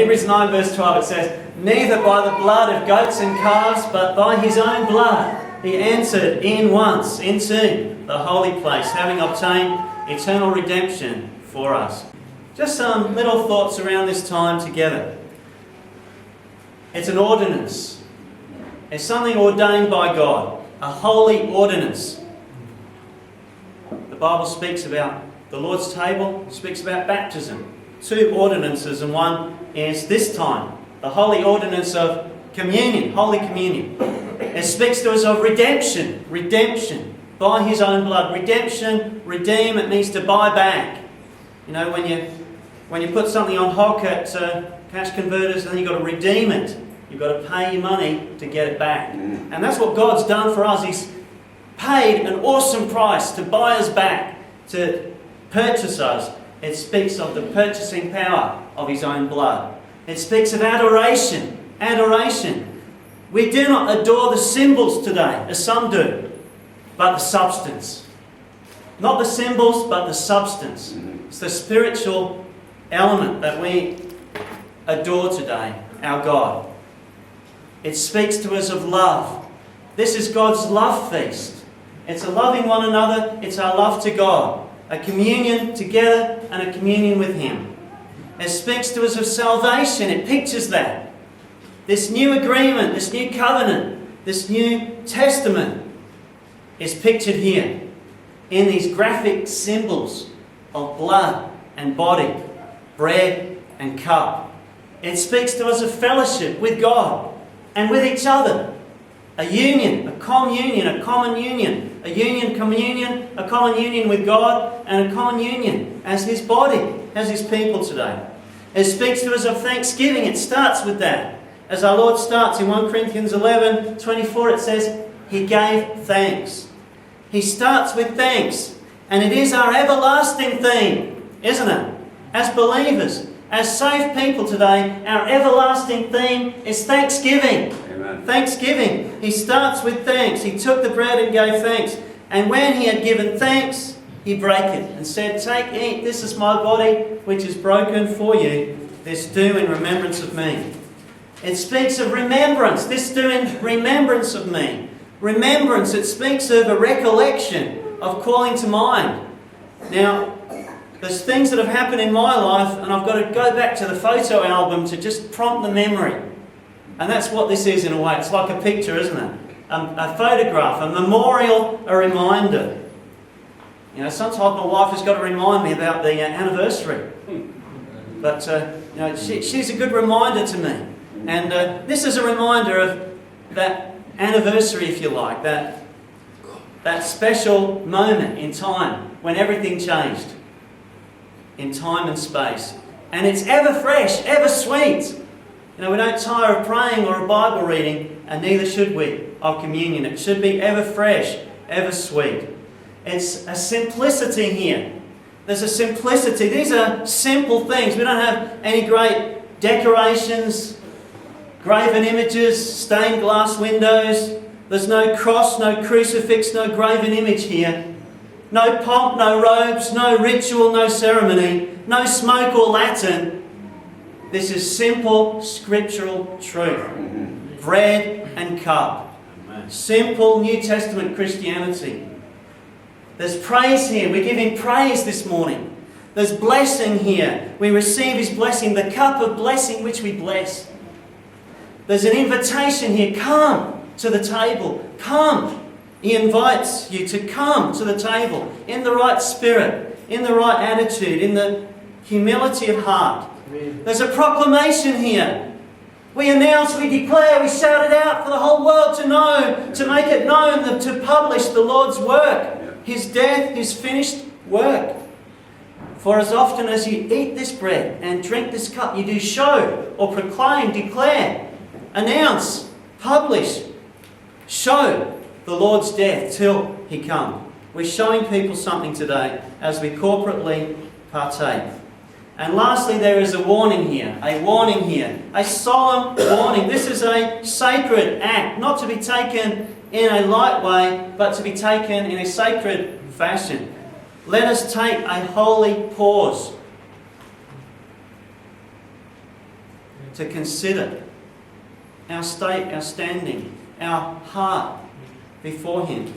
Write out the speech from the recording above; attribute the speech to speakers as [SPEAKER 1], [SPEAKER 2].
[SPEAKER 1] Hebrews 9 verse 12 it says, "Neither by the blood of goats and calves, but by his own blood he entered in once into the holy place, having obtained eternal redemption for us." Just some little thoughts around this time together. It's an ordinance. It's something ordained by God. A holy ordinance. The Bible speaks about the Lord's table, speaks about baptism. Two ordinances, and one is this time, the holy ordinance of communion, Holy Communion. It speaks to us of redemption, redemption by his own blood. Redemption, redeem, it means to buy back. You know, when you put something on hock at cash converters, then you've got to redeem it. You've got to pay your money to get it back. And that's what God's done for us. He's paid an awesome price to buy us back, to purchase us. It speaks of the purchasing power of his own blood. It speaks of adoration. Adoration. We do not adore the symbols today, as some do, but the substance. Not the symbols, but the substance. It's the spiritual element that we adore today, our God. It speaks to us of love. This is God's love feast. It's a loving one another. It's our love to God. A communion together and a communion with him. It speaks to us of salvation. It pictures that. This new agreement, this new covenant, this new testament is pictured here in these graphic symbols of blood and body, bread and cup. It speaks to us of fellowship with God and with each other. A union, a communion, a common union. A union, communion, a common union with God and a common union as his body, as his people today. It speaks to us of thanksgiving. It starts with that. As our Lord starts in 1 Corinthians 11:24, it says, he gave thanks. He starts with thanks. And it is our everlasting theme, isn't it? As believers, as saved people today, our everlasting theme is thanksgiving. Amen. Thanksgiving. He starts with thanks. He took the bread and gave thanks. And when he had given thanks, he brake it and said, "Take, eat, this is my body, which is broken for you. This do in remembrance of me." It speaks of remembrance. This do in remembrance of me. Remembrance, it speaks of a recollection, of calling to mind. Now, there's things that have happened in my life, and I've got to go back to the photo album to just prompt the memory. And that's what this is in a way. It's like a picture, isn't it? A photograph, a memorial, a reminder. You know, sometimes my wife has got to remind me about the anniversary. But, you know, she's a good reminder to me. And this is a reminder of that anniversary, if you like, that special moment in time when everything changed. In time and space. And it's ever fresh, ever sweet. You know, we don't tire of praying or a Bible reading, and neither should we of communion. It should be ever fresh, ever sweet. It's a simplicity here. There's a simplicity. These are simple things. We don't have any great decorations, graven images, stained glass windows. There's no cross, no crucifix, no graven image here. No pomp, no robes, no ritual, no ceremony, no smoke or Latin. This is simple scriptural truth. Bread and cup. Simple New Testament Christianity. There's praise here. We give him praise this morning. There's blessing here. We receive his blessing, the cup of blessing which we bless. There's an invitation here. Come to the table. Come. He invites you to come to the table in the right spirit, in the right attitude, in the humility of heart. There's a proclamation here. We announce, we declare, we shout it out for the whole world to know, to make it known, to publish the Lord's work, his death, his finished work. For as often as you eat this bread and drink this cup, you do show or proclaim, declare, announce, publish, show the Lord's death till he come. We're showing people something today as we corporately partake. And lastly, there is a warning here, a solemn warning. This is a sacred act, not to be taken in a light way, but to be taken in a sacred fashion. Let us take a holy pause. to consider our state, our standing, our heart before Him.